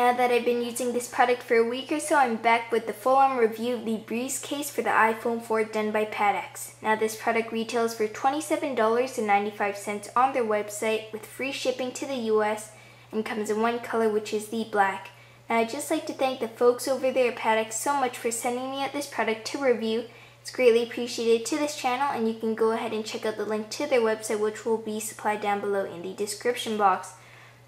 Now that I've been using this product for a week or so, I'm back with the full-on review of the Breeze case for the iPhone 4 done by Padacs. Now this product retails for $27.95 on their website with free shipping to the US and comes in one color, which is the black. Now I'd just like to thank the folks over there at Padacs so much for sending me out this product to review. It's greatly appreciated to this channel, and you can go ahead and check out the link to their website, which will be supplied down below in the description box.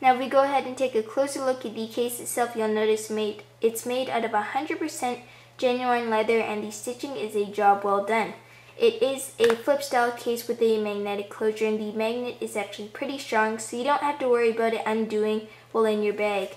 Now if we go ahead and take a closer look at the case itself, you'll notice it's made out of 100% genuine leather, and the stitching is a job well done. It is a flip style case with a magnetic closure, and the magnet is actually pretty strong, so you don't have to worry about it undoing while in your bag.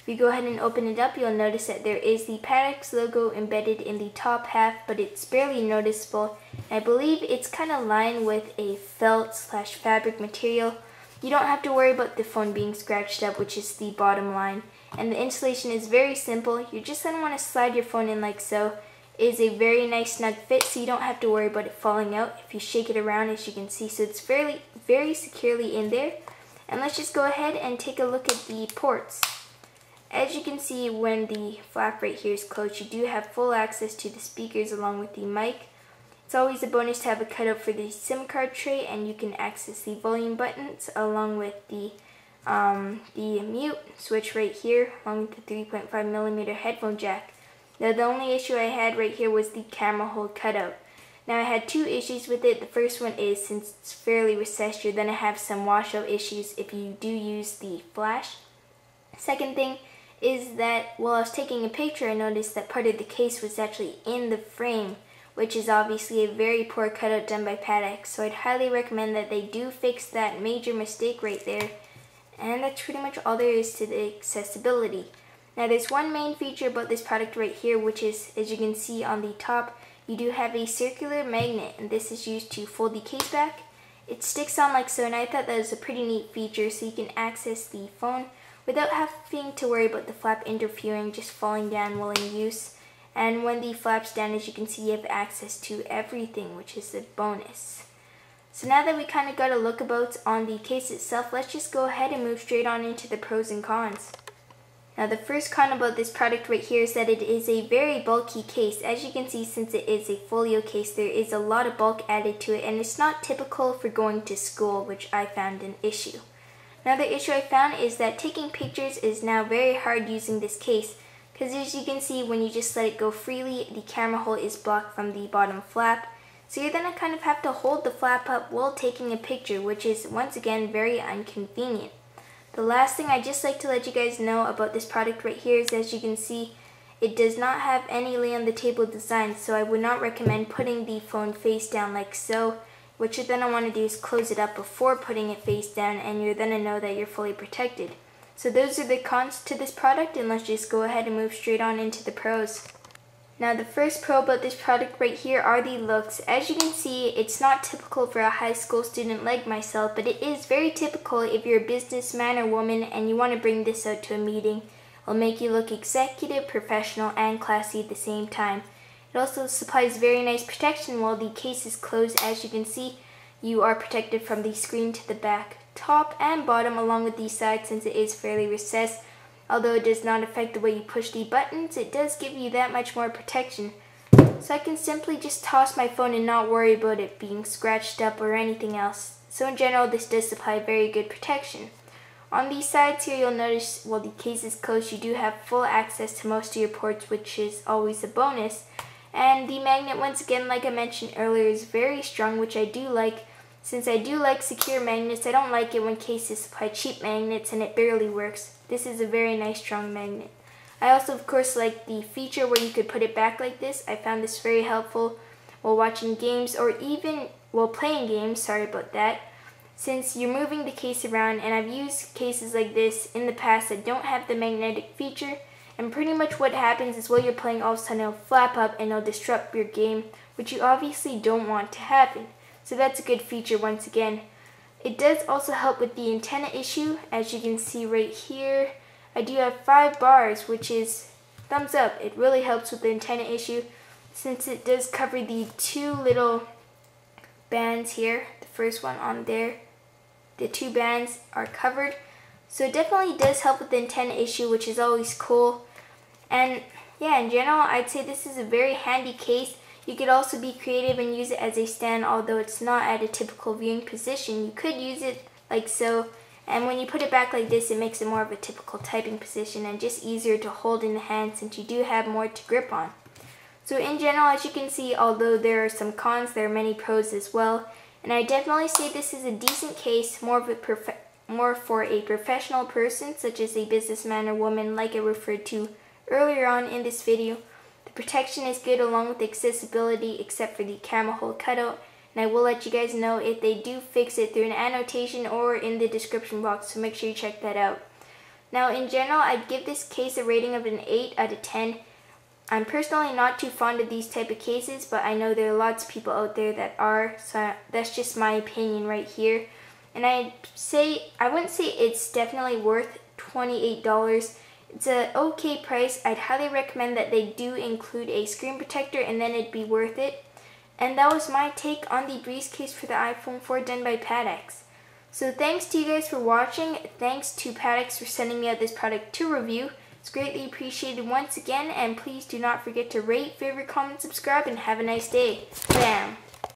If you go ahead and open it up, you'll notice that there is the Padacs logo embedded in the top half, but it's barely noticeable. I believe it's kind of lined with a felt/fabric material. You don't have to worry about the phone being scratched up, which is the bottom line. And the installation is very simple. You're just going to want to slide your phone in like so. It is a very nice snug fit, so you don't have to worry about it falling out if you shake it around, as you can see. So it's very securely in there. And let's just go ahead and take a look at the ports. As you can see, when the flap right here is closed, you do have full access to the speakers along with the mic. It's always a bonus to have a cutout for the SIM card tray, and you can access the volume buttons along with the mute switch right here, along with the 3.5mm headphone jack. Now the only issue I had right here was the camera hole cutout. Now I had two issues with it. The first one is, since it's fairly recessed, you're going to have some washout issues if you do use the flash. Second thing is that while I was taking a picture, I noticed that part of the case was actually in the frame, which is obviously a very poor cutout done by Padacs. So I'd highly recommend that they do fix that major mistake right there. And that's pretty much all there is to the accessibility. Now there's one main feature about this product right here, which is, as you can see on the top, you do have a circular magnet, and this is used to fold the case back. It sticks on like so, and I thought that was a pretty neat feature, so you can access the phone without having to worry about the flap interfering, just falling down while in use. And when the flap's down, as you can see, you have access to everything, which is a bonus. So now that we kind of got a look about on the case itself, let's just go ahead and move straight on into the pros and cons. Now the first con about this product right here is that it is a very bulky case. As you can see, since it is a folio case, there is a lot of bulk added to it, and it's not typical for going to school, which I found an issue. Another issue I found is that taking pictures is now very hard using this case, because as you can see, when you just let it go freely, the camera hole is blocked from the bottom flap. So you're going to kind of have to hold the flap up while taking a picture, which is once again very inconvenient. The last thing I'd just like to let you guys know about this product right here is, as you can see, it does not have any lay on the table design, so I would not recommend putting the phone face down like so. What you're going to want to do is close it up before putting it face down, and you're going to know that you're fully protected. So those are the cons to this product, and let's just go ahead and move straight on into the pros. Now the first pro about this product right here are the looks. As you can see, it's not typical for a high school student like myself, but it is very typical if you're a businessman or woman and you want to bring this out to a meeting. It'll make you look executive, professional, and classy at the same time. It also supplies very nice protection while the case is closed. As you can see, you are protected from the screen to the back, top, and bottom, along with the side, since it is fairly recessed. Although it does not affect the way you push the buttons, it does give you that much more protection. So I can simply just toss my phone and not worry about it being scratched up or anything else. So in general, this does supply very good protection. On these sides here, you'll notice while the case is closed, you do have full access to most of your ports, which is always a bonus. And the magnet, once again, like I mentioned earlier, is very strong, which I do like. Since I do like secure magnets, I don't like it when cases supply cheap magnets and it barely works. This is a very nice strong magnet. I also of course like the feature where you could put it back like this. I found this very helpful while watching games, or even while playing games, sorry about that. Since you're moving the case around, and I've used cases like this in the past that don't have the magnetic feature, and pretty much what happens is while you're playing, all of a sudden it'll flap up and it'll disrupt your game, which you obviously don't want to happen. So that's a good feature once again. It does also help with the antenna issue. As you can see right here, I do have 5 bars, which is thumbs up. It really helps with the antenna issue, since it does cover the 2 little bands here. The first one on there, the 2 bands are covered. So it definitely does help with the antenna issue, which is always cool. And yeah, in general, I'd say this is a very handy case. You could also be creative and use it as a stand, although it's not at a typical viewing position. You could use it like so, and when you put it back like this, it makes it more of a typical typing position and just easier to hold in the hand since you do have more to grip on. So in general, as you can see, although there are some cons, there are many pros as well. And I definitely say this is a decent case, more for a professional person, such as a businessman or woman like I referred to earlier on in this video. The protection is good along with the accessibility, except for the camera hole cutout, and I will let you guys know if they do fix it through an annotation or in the description box, so make sure you check that out. Now in general, I'd give this case a rating of an 8 out of 10. I'm personally not too fond of these type of cases, but I know there are lots of people out there that are, so that's just my opinion right here. And I wouldn't say it's definitely worth $28. It's an okay price. I'd highly recommend that they do include a screen protector, and then it'd be worth it. And that was my take on the Breeze case for the iPhone 4 done by Padacs. So thanks to you guys for watching. Thanks to Padacs for sending me out this product to review. It's greatly appreciated once again, and please do not forget to rate, favorite, comment, subscribe, and have a nice day. Bam!